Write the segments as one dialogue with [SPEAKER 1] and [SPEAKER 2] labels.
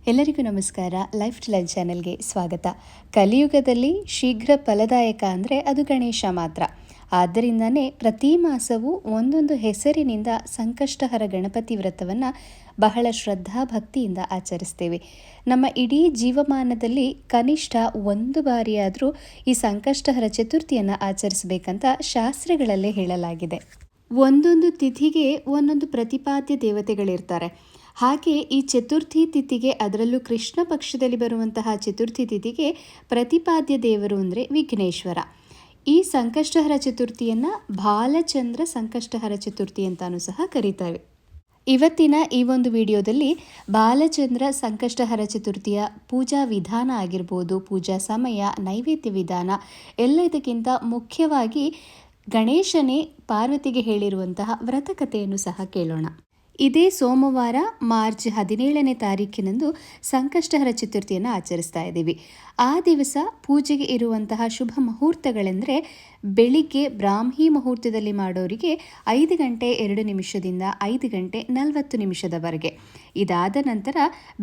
[SPEAKER 1] ಎಲ್ಲರಿಗೂ ನಮಸ್ಕಾರ. Life to life ಚಾನೆಲ್ಗೆ ಸ್ವಾಗತ. ಕಲಿಯುಗದಲ್ಲಿ ಶೀಘ್ರ ಫಲದಾಯಕ ಅಂದರೆ ಅದು ಗಣೇಶ ಮಾತ್ರ. ಆದ್ದರಿಂದನೇ ಪ್ರತಿ ಮಾಸವೂ ಒಂದೊಂದು ಹೆಸರಿನಿಂದ ಸಂಕಷ್ಟಹರ ಗಣಪತಿ ವ್ರತವನ್ನು ಬಹಳ ಶ್ರದ್ಧಾಭಕ್ತಿಯಿಂದ ಆಚರಿಸ್ತೇವೆ. ನಮ್ಮ ಇಡೀ ಜೀವಮಾನದಲ್ಲಿ ಕನಿಷ್ಠ ಒಂದು ಬಾರಿಯಾದರೂ ಈ ಸಂಕಷ್ಟಹರ ಚತುರ್ಥಿಯನ್ನು ಆಚರಿಸಬೇಕಂತ ಶಾಸ್ತ್ರಗಳಲ್ಲೇ ಹೇಳಲಾಗಿದೆ. ಒಂದೊಂದು ತಿಥಿಗೆ ಒಂದೊಂದು ಪ್ರತಿಪಾದ್ಯ ದೇವತೆಗಳಿರ್ತಾರೆ. ಹಾಗೆ ಈ ಚತುರ್ಥಿ ತಿಥಿಗೆ, ಅದರಲ್ಲೂ ಕೃಷ್ಣ ಪಕ್ಷದಲ್ಲಿ ಬರುವಂತಹ ಚತುರ್ಥಿ ತಿಥಿಗೆ ಪ್ರತಿಪಾದ್ಯ ದೇವರು ಅಂದರೆ ವಿಘ್ನೇಶ್ವರ. ಈ ಸಂಕಷ್ಟಹರ ಚತುರ್ಥಿಯನ್ನು ಬಾಲಚಂದ್ರ ಸಂಕಷ್ಟಹರ ಚತುರ್ಥಿ ಅಂತಾನೂ ಸಹ ಕರೀತಾರೆ. ಇವತ್ತಿನ ಈ ಒಂದು ವಿಡಿಯೋದಲ್ಲಿ ಬಾಲಚಂದ್ರ ಸಂಕಷ್ಟಹರ ಚತುರ್ಥಿಯ ಪೂಜಾ ವಿಧಾನ ಆಗಿರ್ಬೋದು, ಪೂಜಾ ಸಮಯ, ನೈವೇದ್ಯ ವಿಧಾನ, ಎಲ್ಲದಕ್ಕಿಂತ ಮುಖ್ಯವಾಗಿ ಗಣೇಶನೇ ಪಾರ್ವತಿಗೆ ಹೇಳಿರುವಂತಹ ವ್ರತಕಥೆಯನ್ನು ಸಹ ಕೇಳೋಣ. ಇದೇ ಸೋಮವಾರ ಮಾರ್ಚ್ 17ನೇ ತಾರೀಕಿನಂದು ಸಂಕಷ್ಟಹರ ಚತುರ್ಥಿಯನ್ನು ಆಚರಿಸ್ತಾ ಇದ್ದೀವಿ. ಆ ದಿವಸ ಪೂಜೆಗೆ ಇರುವಂತಹ ಶುಭ ಮುಹೂರ್ತಗಳೆಂದರೆ, ಬೆಳಿಗ್ಗೆ ಬ್ರಾಹ್ಮಿ ಮುಹೂರ್ತದಲ್ಲಿ ಮಾಡೋರಿಗೆ 5 ಗಂಟೆ 2 ನಿಮಿಷದಿಂದ 5 ಗಂಟೆ 40 ನಿಮಿಷದವರೆಗೆ. ಇದಾದ ನಂತರ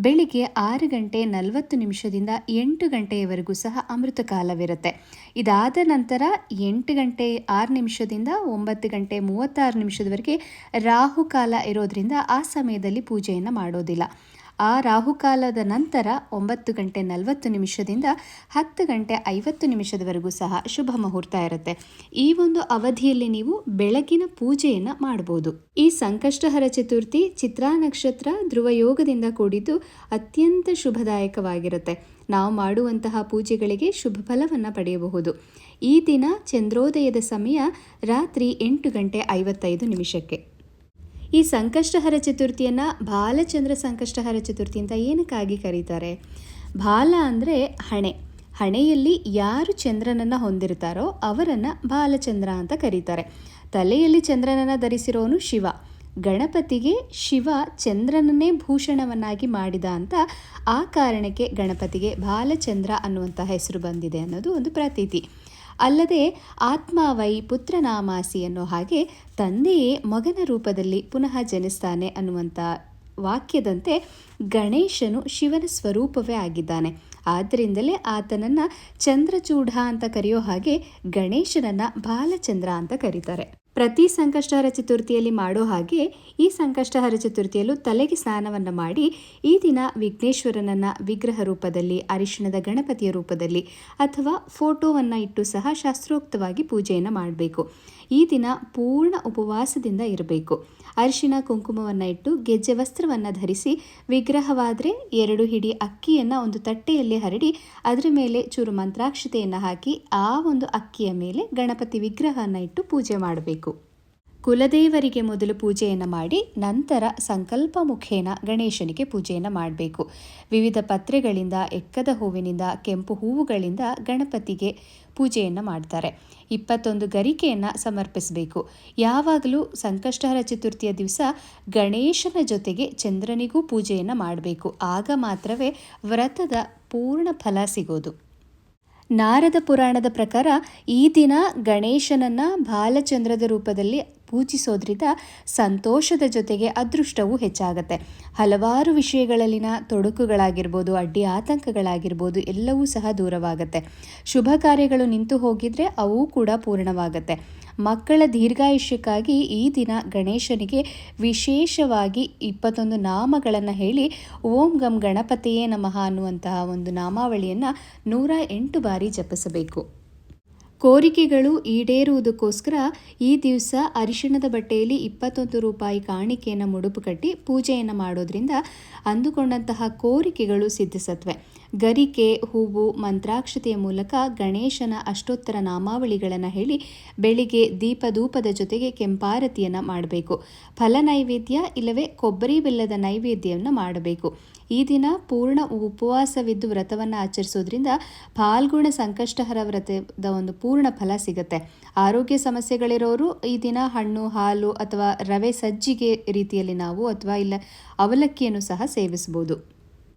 [SPEAKER 1] ಬೆಳಿಗ್ಗೆ 6 ಗಂಟೆ 40 ನಿಮಿಷದಿಂದ 8 ಗಂಟೆಯವರೆಗೂ ಸಹ ಅಮೃತ ಕಾಲವಿರುತ್ತೆ. ಇದಾದ ನಂತರ 8 ಗಂಟೆ 6 ನಿಮಿಷದಿಂದ 9 ಗಂಟೆ 36 ನಿಮಿಷದವರೆಗೆ ರಾಹುಕಾಲ ಇರೋದ್ರಿಂದ ಆ ಸಮಯದಲ್ಲಿ ಪೂಜೆಯನ್ನು ಮಾಡೋದಿಲ್ಲ. ಆ ರಾಹುಕಾಲದ ನಂತರ 9 ಗಂಟೆ 40 ನಿಮಿಷದಿಂದ 10 ಗಂಟೆ 50 ನಿಮಿಷದವರೆಗೂ ಸಹ ಶುಭ ಮುಹೂರ್ತ ಇರುತ್ತೆ. ಈ ಒಂದು ಅವಧಿಯಲ್ಲಿ ನೀವು ಬೆಳಗಿನ ಪೂಜೆಯನ್ನು ಮಾಡಬಹುದು. ಈ ಸಂಕಷ್ಟಹರ ಚತುರ್ಥಿ ಚಿತ್ರಾ ನಕ್ಷತ್ರ ಧ್ರುವ ಯೋಗದಿಂದ ಕೂಡಿದ್ದು ಅತ್ಯಂತ ಶುಭದಾಯಕವಾಗಿರುತ್ತೆ. ನಾವು ಮಾಡುವಂತಹ ಪೂಜೆಗಳಿಗೆ ಶುಭ ಫಲವನ್ನು ಪಡೆಯಬಹುದು. ಈ ದಿನ ಚಂದ್ರೋದಯದ ಸಮಯ ರಾತ್ರಿ 8 ಗಂಟೆ 55 ನಿಮಿಷಕ್ಕೆ. ಈ ಸಂಕಷ್ಟಹರ ಚತುರ್ಥಿಯನ್ನು ಬಾಲಚಂದ್ರ ಸಂಕಷ್ಟಹರ ಚತುರ್ಥಿ ಅಂತ ಏನಕ್ಕಾಗಿ ಕರೀತಾರೆ? ಬಾಲ ಅಂದರೆ ಹಣೆ. ಹಣೆಯಲ್ಲಿ ಯಾರು ಚಂದ್ರನನ್ನು ಹೊಂದಿರ್ತಾರೋ ಅವರನ್ನು ಬಾಲಚಂದ್ರ ಅಂತ ಕರೀತಾರೆ. ತಲೆಯಲ್ಲಿ ಚಂದ್ರನನ್ನು ಧರಿಸಿರೋನು ಶಿವ. ಗಣಪತಿಗೆ ಶಿವ ಚಂದ್ರನನ್ನೇ ಭೂಷಣವನ್ನಾಗಿ ಮಾಡಿದ ಅಂತ ಆ ಕಾರಣಕ್ಕೆ ಗಣಪತಿಗೆ ಬಾಲಚಂದ್ರ ಅನ್ನುವಂಥ ಹೆಸರು ಬಂದಿದೆ ಅನ್ನೋದು ಒಂದು ಪ್ರತೀತಿ. ಅಲ್ಲದೆ ಆತ್ಮಾವೈ ಪುತ್ರನಾಮಾಸಿ ಅನ್ನೋ ಹಾಗೆ ತಂದೆಯೇ ಮಗನ ರೂಪದಲ್ಲಿ ಪುನಃ ಜನಿಸ್ತಾನೆ ಅನ್ನುವಂಥ ವಾಕ್ಯದಂತೆ ಗಣೇಶನು ಶಿವನ ಸ್ವರೂಪವೇ ಆಗಿದ್ದಾನೆ. ಆದ್ದರಿಂದಲೇ ಆತನನ್ನು ಚಂದ್ರಚೂಡ ಅಂತ ಕರೆಯೋ ಹಾಗೆ ಗಣೇಶನನ್ನು ಬಾಲಚಂದ್ರ ಅಂತ ಕರೀತಾರೆ. ಪ್ರತಿ ಸಂಕಷ್ಟಹರ ಚತುರ್ಥಿಯಲ್ಲಿ ಮಾಡೋ ಹಾಗೆ ಈ ಸಂಕಷ್ಟಹರ ಚತುರ್ಥಿಯಲ್ಲೂ ತಲೆಗೆ ಸ್ನಾನವನ್ನು ಮಾಡಿ ಈ ದಿನ ವಿಘ್ನೇಶ್ವರನನ್ನು ವಿಗ್ರಹ ರೂಪದಲ್ಲಿ, ಅರಿಶಿಣದ ಗಣಪತಿಯ ರೂಪದಲ್ಲಿ ಅಥವಾ ಫೋಟೋವನ್ನು ಇಟ್ಟು ಸಹ ಶಾಸ್ತ್ರೋಕ್ತವಾಗಿ ಪೂಜೆಯನ್ನು ಮಾಡಬೇಕು. ಈ ದಿನ ಪೂರ್ಣ ಉಪವಾಸದಿಂದ ಇರಬೇಕು. ಅರಿಶಿಣ ಕುಂಕುಮವನ್ನು ಇಟ್ಟು ಗೆಜ್ಜೆ ವಸ್ತ್ರವನ್ನು ಧರಿಸಿ, ವಿಗ್ರಹವಾದರೆ 2 ಹಿಡಿ ಅಕ್ಕಿಯನ್ನು ಒಂದು ತಟ್ಟೆಯಲ್ಲಿ ಹರಡಿ ಅದರ ಮೇಲೆ ಚೂರು ಮಂತ್ರಾಕ್ಷತೆಯನ್ನು ಹಾಕಿ ಆ ಒಂದು ಅಕ್ಕಿಯ ಮೇಲೆ ಗಣಪತಿ ವಿಗ್ರಹವನ್ನು ಇಟ್ಟು ಪೂಜೆ ಮಾಡಬೇಕು. ಕುಲದೇವರಿಗೆ ಮೊದಲು ಪೂಜೆಯನ್ನು ಮಾಡಿ ನಂತರ ಸಂಕಲ್ಪ ಮುಖೇನ ಗಣೇಶನಿಗೆ ಪೂಜೆಯನ್ನು ಮಾಡಬೇಕು. ವಿವಿಧ ಪತ್ರೆಗಳಿಂದ, ಎಕ್ಕದ ಹೂವಿನಿಂದ, ಕೆಂಪು ಹೂವುಗಳಿಂದ ಗಣಪತಿಗೆ ಪೂಜೆಯನ್ನು ಮಾಡ್ತಾರೆ. 21 ಗರಿಕೆಯನ್ನು ಸಮರ್ಪಿಸಬೇಕು. ಯಾವಾಗಲೂ ಸಂಕಷ್ಟಹರ ಚತುರ್ಥಿಯ ದಿವಸ ಗಣೇಶನ ಜೊತೆಗೆ ಚಂದ್ರನಿಗೂ ಪೂಜೆಯನ್ನು ಮಾಡಬೇಕು. ಆಗ ಮಾತ್ರವೇ ವ್ರತದ ಪೂರ್ಣ ಫಲ ಸಿಗೋದು. ನಾರದ ಪುರಾಣದ ಪ್ರಕಾರ ಈ ದಿನ ಗಣೇಶನನ್ನು ಬಾಲಚಂದ್ರದ ರೂಪದಲ್ಲಿ ಪೂಜಿಸೋದ್ರಿಂದ ಸಂತೋಷದ ಜೊತೆಗೆ ಅದೃಷ್ಟವೂ ಹೆಚ್ಚಾಗತ್ತೆ. ಹಲವಾರು ವಿಷಯಗಳಲ್ಲಿನ ತೊಡಕುಗಳಾಗಿರ್ಬೋದು, ಅಡ್ಡಿ ಆತಂಕಗಳಾಗಿರ್ಬೋದು, ಎಲ್ಲವೂ ಸಹ ದೂರವಾಗತ್ತೆ. ಶುಭ ಕಾರ್ಯಗಳು ನಿಂತು ಹೋಗಿದ್ರೆ ಅವು ಕೂಡ ಪೂರ್ಣವಾಗತ್ತೆ. ಮಕ್ಕಳ ದೀರ್ಘಾಯುಷ್ಯಕ್ಕಾಗಿ ಈ ದಿನ ಗಣೇಶನಿಗೆ ವಿಶೇಷವಾಗಿ 21 ನಾಮಗಳನ್ನು ಹೇಳಿ ಓಂ ಗಂ ಗಣಪತಿಯೇ ನಮಃ ಅನ್ನುವಂತಹ ಒಂದು ನಾಮಾವಳಿಯನ್ನು 108 ಬಾರಿ ಜಪಿಸಬೇಕು. ಕೋರಿಕೆಗಳು ಈಡೇರುವುದಕ್ಕೋಸ್ಕರ ಈ ದಿವಸ ಅರಿಶಿಣದ ಬಟ್ಟೆಯಲ್ಲಿ 21 ರೂಪಾಯಿ ಕಾಣಿಕೆಯನ್ನು ಮುಡುಪು ಕಟ್ಟಿ ಪೂಜೆಯನ್ನು ಮಾಡೋದ್ರಿಂದ ಅಂದುಕೊಂಡಂತಹ ಕೋರಿಕೆಗಳು ಸಿದ್ಧಿಸತ್ವೆ. ಗರಿಕೆ, ಹೂವು, ಮಂತ್ರಾಕ್ಷತೆಯ ಮೂಲಕ ಗಣೇಶನ ಅಷ್ಟೋತ್ತರ ನಾಮಾವಳಿಗಳನ್ನು ಹೇಳಿ ಬೆಳಿಗ್ಗೆ ದೀಪಧೂಪದ ಜೊತೆಗೆ ಕೆಂಪಾರತಿಯನ್ನು ಮಾಡಬೇಕು. ಫಲ ನೈವೇದ್ಯ ಇಲ್ಲವೇ ಕೊಬ್ಬರಿ ಬೆಲ್ಲದ ನೈವೇದ್ಯವನ್ನು ಮಾಡಬೇಕು. ಈ ದಿನ ಪೂರ್ಣ ಉಪವಾಸವಿದ್ದು ವ್ರತವನ್ನು ಆಚರಿಸೋದ್ರಿಂದ ಫಾಲ್ಗುಣ ಸಂಕಷ್ಟಹರ ವ್ರತದ ಒಂದು ಪೂರ್ಣ ಫಲ ಸಿಗುತ್ತೆ. ಆರೋಗ್ಯ ಸಮಸ್ಯೆಗಳಿರೋರು ಈ ದಿನ ಹಣ್ಣು, ಹಾಲು ಅಥವಾ ರವೆ ಸಜ್ಜಿಗೆ ರೀತಿಯಲ್ಲಿ ನಾವು ಅಥವಾ ಇಲ್ಲ ಅವಲಕ್ಕಿಯನ್ನು ಸಹ ಸೇವಿಸಬಹುದು.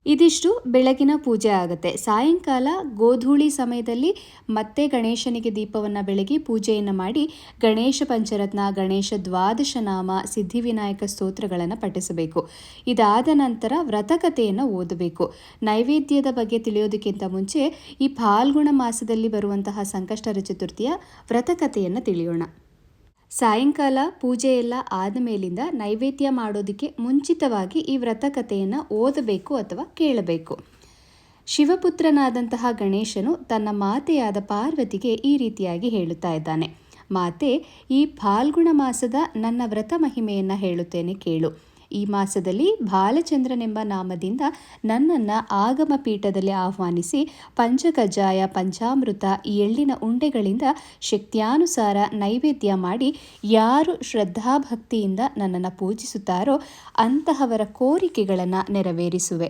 [SPEAKER 1] ಇದಿಷ್ಟು ಬೆಳಗಿನ ಪೂಜೆ ಆಗುತ್ತೆ. ಸಾಯಂಕಾಲ ಗೋಧೂಳಿ ಸಮಯದಲ್ಲಿ ಮತ್ತೆ ಗಣೇಶನಿಗೆ ದೀಪವನ್ನು ಬೆಳಗಿ ಪೂಜೆಯನ್ನು ಮಾಡಿ ಗಣೇಶ ಪಂಚರತ್ನ, ಗಣೇಶ ದ್ವಾದಶ ನಾಮ, ಸಿದ್ಧಿವಿನಾಯಕ ಸ್ತೋತ್ರಗಳನ್ನು ಪಠಿಸಬೇಕು. ಇದಾದ ನಂತರ ವ್ರತಕಥೆಯನ್ನು ಓದಬೇಕು. ನೈವೇದ್ಯದ ಬಗ್ಗೆ ತಿಳಿಯೋದಕ್ಕಿಂತ ಮುಂಚೆ ಈ ಫಾಲ್ಗುಣ ಮಾಸದಲ್ಲಿ ಬರುವಂತಹ ಸಂಕಷ್ಟಹರ ಚತುರ್ಥಿಯ ವ್ರತಕಥೆಯನ್ನು ತಿಳಿಯೋಣ. ಸಾಯಂಕಾಲ ಪೂಜೆ ಎಲ್ಲ ಆದ ಮೇಲಿಂದ ನೈವೇದ್ಯ ಮಾಡೋದಕ್ಕೆ ಮುಂಚಿತವಾಗಿ ಈ ವ್ರತಕಥೆಯನ್ನು ಓದಬೇಕು ಅಥವಾ ಕೇಳಬೇಕು. ಶಿವಪುತ್ರನಾದಂತಹ ಗಣೇಶನು ತನ್ನ ಮಾತೆಯಾದ ಪಾರ್ವತಿಗೆ ಈ ರೀತಿಯಾಗಿ ಹೇಳುತ್ತಾ ಇದ್ದಾನೆ: ಮಾತೆ, ಈ ಫಾಲ್ಗುಣ ಮಾಸದ ನನ್ನ ವ್ರತ ಮಹಿಮೆಯನ್ನು ಹೇಳುತ್ತೇನೆ ಕೇಳು. ಈ ಮಾಸದಲ್ಲಿ ಬಾಲಚಂದ್ರನೆಂಬ ನಾಮದಿಂದ ನನ್ನನ್ನು ಆಗಮ ಪೀಠದಲ್ಲಿ ಆಹ್ವಾನಿಸಿ ಪಂಚಕಜ್ಜಾಯ, ಪಂಚಾಮೃತ, ಎಳ್ಳಿನ ಉಂಡೆಗಳಿಂದ ಶಕ್ತಿಯಾನುಸಾರ ನೈವೇದ್ಯ ಮಾಡಿ ಯಾರು ಶ್ರದ್ಧಾಭಕ್ತಿಯಿಂದ ನನ್ನನ್ನು ಪೂಜಿಸುತ್ತಾರೋ ಅಂತಹವರ ಕೋರಿಕೆಗಳನ್ನು ನೆರವೇರಿಸುವೆ.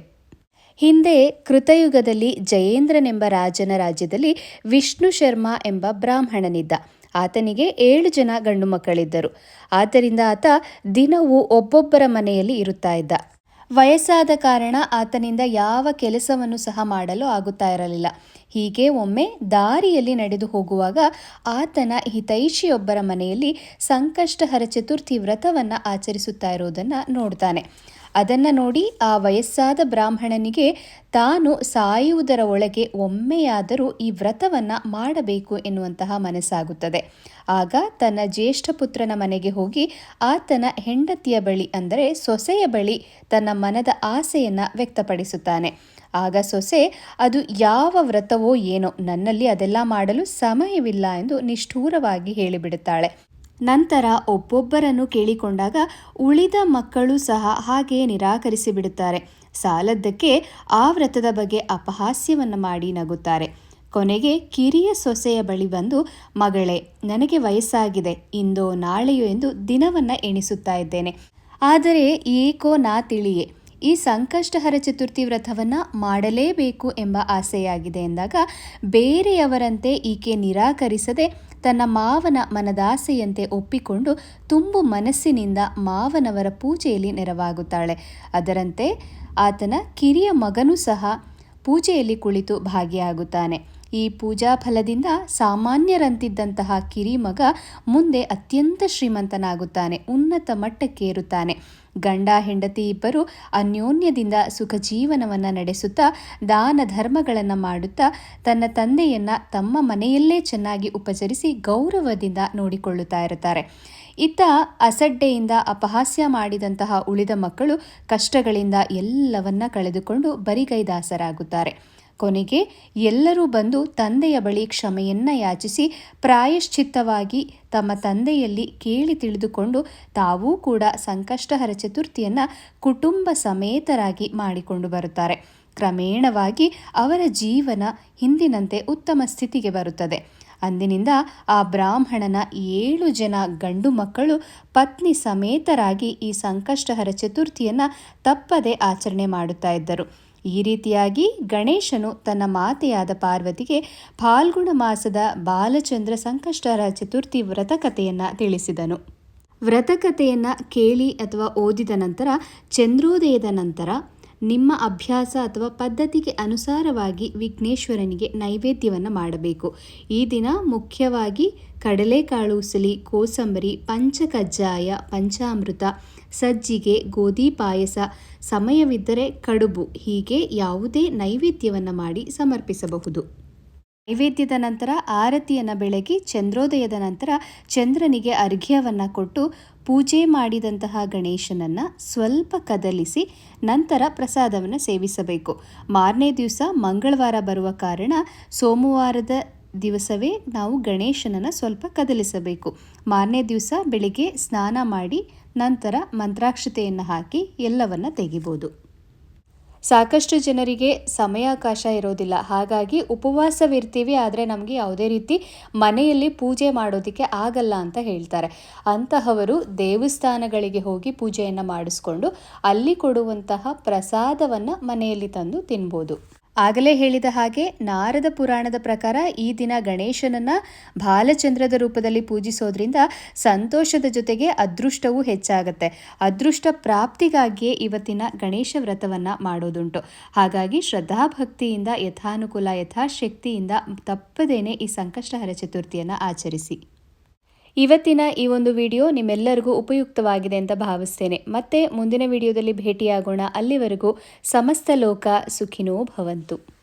[SPEAKER 1] ಹಿಂದೆ ಕೃತಯುಗದಲ್ಲಿ ಜಯೇಂದ್ರನೆಂಬ ರಾಜನ ರಾಜ್ಯದಲ್ಲಿ ವಿಷ್ಣು ಶರ್ಮಾ ಎಂಬ ಬ್ರಾಹ್ಮಣನಿದ್ದ. ಆತನಿಗೆ 7 ಜನ ಗಂಡು ಮಕ್ಕಳಿದ್ದರು. ಆದ್ದರಿಂದ ಆತ ದಿನವೂ ಒಬ್ಬೊಬ್ಬರ ಮನೆಯಲ್ಲಿ ಇರುತ್ತಾ ಇದ್ದ. ವಯಸ್ಸಾದ ಕಾರಣ ಆತನಿಂದ ಯಾವ ಕೆಲಸವನ್ನು ಸಹ ಮಾಡಲು ಆಗುತ್ತಾ ಇರಲಿಲ್ಲ. ಹೀಗೆ ಒಮ್ಮೆ ದಾರಿಯಲ್ಲಿ ನಡೆದು ಹೋಗುವಾಗ ಆತನ ಹಿತೈಷಿಯೊಬ್ಬರ ಮನೆಯಲ್ಲಿ ಸಂಕಷ್ಟಹರ ಚತುರ್ಥಿ ವ್ರತವನ್ನು ಆಚರಿಸುತ್ತಾ ಇರುವುದನ್ನು ನೋಡ್ತಾನೆ. ಅದನ್ನು ನೋಡಿ ಆ ವಯಸ್ಸಾದ ಬ್ರಾಹ್ಮಣನಿಗೆ ತಾನು ಸಾಯುವುದರ ಒಳಗೆ ಒಮ್ಮೆಯಾದರೂ ಈ ವ್ರತವನ್ನು ಮಾಡಬೇಕು ಎನ್ನುವಂತಹ ಮನಸ್ಸಾಗುತ್ತದೆ. ಆಗ ತನ್ನ ಜ್ಯೇಷ್ಠ ಪುತ್ರನ ಮನೆಗೆ ಹೋಗಿ ಆತನ ಹೆಂಡತಿಯ ಬಳಿ, ಅಂದರೆ ಸೊಸೆಯ ಬಳಿ, ತನ್ನ ಮನದ ಆಸೆಯನ್ನು ವ್ಯಕ್ತಪಡಿಸುತ್ತಾನೆ. ಆಗ ಸೊಸೆ ಅದು ಯಾವ ವ್ರತವೋ ಏನೋ, ನನ್ನಲ್ಲಿ ಅದೆಲ್ಲ ಮಾಡಲು ಸಮಯವಿಲ್ಲ ಎಂದು ನಿಷ್ಠೂರವಾಗಿ ಹೇಳಿಬಿಡುತ್ತಾಳೆ. ನಂತರ ಒಬ್ಬೊಬ್ಬರನ್ನು ಕೇಳಿಕೊಂಡಾಗ ಉಳಿದ ಮಕ್ಕಳು ಸಹ ಹಾಗೆ ನಿರಾಕರಿಸಿ ಬಿಡುತ್ತಾರೆ. ಸಾಲದ್ದಕ್ಕೆ ಆ ವ್ರತದ ಬಗ್ಗೆ ಅಪಹಾಸ್ಯವನ್ನು ಮಾಡಿ ನಗುತ್ತಾರೆ. ಕೊನೆಗೆ ಕಿರಿಯ ಸೊಸೆಯ ಬಳಿ ಬಂದು, ಮಗಳೇ, ನನಗೆ ವಯಸ್ಸಾಗಿದೆ, ಇಂದೋ ನಾಳೆಯೋ ಎಂದು ದಿನವನ್ನು ಎಣಿಸುತ್ತಾ ಇದ್ದೇನೆ. ಆದರೆ ಏಕೋ ನಾ ತಿಳಿಯೇ ಈ ಸಂಕಷ್ಟಹರ ಚತುರ್ಥಿ ವ್ರತವನ್ನು ಮಾಡಲೇಬೇಕು ಎಂಬ ಆಸೆಯಾಗಿದೆ ಎಂದಾಗ ಬೇರೆಯವರಂತೆ ಈಕೆ ನಿರಾಕರಿಸದೆ ತನ್ನ ಮಾವನ ಮನದಾಸೆಯಂತೆ ಒಪ್ಪಿಕೊಂಡು ತುಂಬು ಮನಸ್ಸಿನಿಂದ ಮಾವನವರ ಪೂಜೆಯಲ್ಲಿ ನೆರವಾಗುತ್ತಾಳೆ. ಅದರಂತೆ ಆತನ ಕಿರಿಯ ಮಗನೂ ಸಹ ಪೂಜೆಯಲ್ಲಿ ಕುಳಿತು ಭಾಗಿಯಾಗುತ್ತಾನೆ. ಈ ಪೂಜಾ ಫಲದಿಂದ ಸಾಮಾನ್ಯರಂತಿದ್ದಂತಹ ಕಿರಿಮಗ ಮುಂದೆ ಅತ್ಯಂತ ಶ್ರೀಮಂತನಾಗುತ್ತಾನೆ, ಉನ್ನತ ಮಟ್ಟಕ್ಕೇರುತ್ತಾನೆ. ಗಂಡ ಹೆಂಡತಿ ಇಬ್ಬರು ಅನ್ಯೋನ್ಯದಿಂದ ಸುಖ ಜೀವನವನ್ನು ನಡೆಸುತ್ತಾ ದಾನ ಧರ್ಮಗಳನ್ನು ಮಾಡುತ್ತಾ ತನ್ನ ತಂದೆಯನ್ನು ತಮ್ಮ ಮನೆಯಲ್ಲೇ ಚೆನ್ನಾಗಿ ಉಪಚರಿಸಿ ಗೌರವದಿಂದ ನೋಡಿಕೊಳ್ಳುತ್ತಾ ಇರುತ್ತಾರೆ. ಇತ್ತ ಅಸಡ್ಡೆಯಿಂದ ಅಪಹಾಸ್ಯ ಮಾಡಿದಂತಹ ಉಳಿದ ಮಕ್ಕಳು ಕಷ್ಟಗಳಿಂದ ಎಲ್ಲವನ್ನ ಕಳೆದುಕೊಂಡು ಬರಿಗೈದಾಸರಾಗುತ್ತಾರೆ. ಕೊನೆಗೆ ಎಲ್ಲರೂ ಬಂದು ತಂದೆಯ ಬಳಿ ಕ್ಷಮೆಯನ್ನ ಯಾಚಿಸಿ ಪ್ರಾಯಶ್ಚಿತ್ತವಾಗಿ ತಮ್ಮ ತಂದೆಯಲ್ಲಿ ಕೇಳಿ ತಿಳಿದುಕೊಂಡು ತಾವೂ ಕೂಡ ಸಂಕಷ್ಟಹರ ಚತುರ್ಥಿಯನ್ನು ಕುಟುಂಬ ಸಮೇತರಾಗಿ ಮಾಡಿಕೊಂಡು ಬರುತ್ತಾರೆ. ಕ್ರಮೇಣವಾಗಿ ಅವರ ಜೀವನ ಹಿಂದಿನಂತೆ ಉತ್ತಮ ಸ್ಥಿತಿಗೆ ಬರುತ್ತದೆ. ಅಂದಿನಿಂದ ಆ ಬ್ರಾಹ್ಮಣನ 7 ಜನ ಗಂಡು ಮಕ್ಕಳು ಪತ್ನಿ ಸಮೇತರಾಗಿ ಈ ಸಂಕಷ್ಟಹರ ಚತುರ್ಥಿಯನ್ನು ತಪ್ಪದೆ ಆಚರಣೆ ಮಾಡುತ್ತಾ ಇದ್ದರು. ಈ ರೀತಿಯಾಗಿ ಗಣೇಶನು ತನ್ನ ಮಾತೆಯಾದ ಪಾರ್ವತಿಗೆ ಫಾಲ್ಗುಣ ಮಾಸದ ಬಾಲಚಂದ್ರ ಸಂಕಷ್ಟಹರ ಚತುರ್ಥಿ ವ್ರತಕಥೆಯನ್ನು ತಿಳಿಸಿದನು. ವ್ರತಕಥೆಯನ್ನು ಕೇಳಿ ಅಥವಾ ಓದಿದ ನಂತರ ಚಂದ್ರೋದಯದ ನಂತರ ನಿಮ್ಮ ಅಭ್ಯಾಸ ಅಥವಾ ಪದ್ಧತಿಗೆ ಅನುಸಾರವಾಗಿ ವಿಘ್ನೇಶ್ವರನಿಗೆ ನೈವೇದ್ಯವನ್ನು ಮಾಡಬೇಕು. ಈ ದಿನ ಮುಖ್ಯವಾಗಿ ಕಡಲೆಕಾಳು ಉಸಲಿ, ಕೋಸಂಬರಿ, ಪಂಚಕಜ್ಜಾಯ, ಪಂಚಾಮೃತ, ಸಜ್ಜಿಗೆ, ಗೋಧಿ ಪಾಯಸ, ಸಮಯವಿದ್ದರೆ ಕಡುಬು, ಹೀಗೆ ಯಾವುದೇ ನೈವೇದ್ಯವನ್ನು ಮಾಡಿ ಸಮರ್ಪಿಸಬಹುದು. ನೈವೇದ್ಯದ ನಂತರ ಆರತಿಯನ್ನು ಬೆಳಗಿ ಚಂದ್ರೋದಯದ ನಂತರ ಚಂದ್ರನಿಗೆ ಅರ್ಘ್ಯವನ್ನು ಕೊಟ್ಟು ಪೂಜೆ ಮಾಡಿದಂತಹ ಗಣೇಶನನ್ನು ಸ್ವಲ್ಪ ಕದಲಿಸಿ ನಂತರ ಪ್ರಸಾದವನ್ನು ಸೇವಿಸಬೇಕು. ಮಾರನೇ ದಿವಸ ಮಂಗಳವಾರ ಬರುವ ಕಾರಣ ಸೋಮವಾರದ ದಿವಸವೇ ನಾವು ಗಣೇಶನನ್ನು ಸ್ವಲ್ಪ ಕದಲಿಸಬೇಕು. ಮಾರನೇ ದಿವಸ ಬೆಳಿಗ್ಗೆ ಸ್ನಾನ ಮಾಡಿ ನಂತರ ಮಂತ್ರಾಕ್ಷತೆಯನ್ನು ಹಾಕಿ ಎಲ್ಲವನ್ನು ತೆಗಿಬೋದು. ಸಾಕಷ್ಟು ಜನರಿಗೆ ಸಮಯಾವಕಾಶ ಇರೋದಿಲ್ಲ, ಹಾಗಾಗಿ ಉಪವಾಸವಿರ್ತೀವಿ, ಆದರೆ ನಮಗೆ ಯಾವುದೇ ರೀತಿ ಮನೆಯಲ್ಲಿ ಪೂಜೆ ಮಾಡೋದಕ್ಕೆ ಆಗಲ್ಲ ಅಂತ ಹೇಳ್ತಾರೆ. ಅಂತಹವರು ದೇವಸ್ಥಾನಗಳಿಗೆ ಹೋಗಿ ಪೂಜೆಯನ್ನು ಮಾಡಿಸ್ಕೊಂಡು ಅಲ್ಲಿ ಕೊಡುವಂತಹ ಪ್ರಸಾದವನ್ನು ಮನೆಯಲ್ಲಿ ತಂದು ತಿನ್ಬೋದು. ಆಗಲೇ ಹೇಳಿದ ಹಾಗೆ ನಾರದ ಪುರಾಣದ ಪ್ರಕಾರ ಈ ದಿನ ಗಣೇಶನನ್ನ ಬಾಲಚಂದ್ರದ ರೂಪದಲ್ಲಿ ಪೂಜಿಸೋದ್ರಿಂದ ಸಂತೋಷದ ಜೊತೆಗೆ ಅದೃಷ್ಟವೂ ಹೆಚ್ಚಾಗುತ್ತೆ. ಅದೃಷ್ಟ ಪ್ರಾಪ್ತಿಗಾಗಿಯೇ ಇವತ್ತಿನ ಗಣೇಶ ವ್ರತವನ್ನ ಮಾಡೋದುಂಟು. ಹಾಗಾಗಿ ಶ್ರದ್ಧಾಭಕ್ತಿಯಿಂದ ಯಥಾನುಕೂಲ ಯಥಾಶಕ್ತಿಯಿಂದ ತಪ್ಪದೇನೆ ಈ ಸಂಕಷ್ಟಹರ ಚತುರ್ಥಿಯನ್ನು ಆಚರಿಸಿ. ಇವತ್ತಿನ ಈ ಒಂದು ವಿಡಿಯೋ ನಿಮ್ಮೆಲ್ಲರಿಗೂ ಉಪಯುಕ್ತವಾಗಿದೆ ಅಂತ ಭಾವಿಸ್ತೇನೆ. ಮತ್ತೆ ಮುಂದಿನ ವಿಡಿಯೋದಲ್ಲಿ ಭೇಟಿಯಾಗೋಣ. ಅಲ್ಲಿವರೆಗೂ ಸಮಸ್ತ ಲೋಕ ಸುಖಿನೋ ಭವಂತು.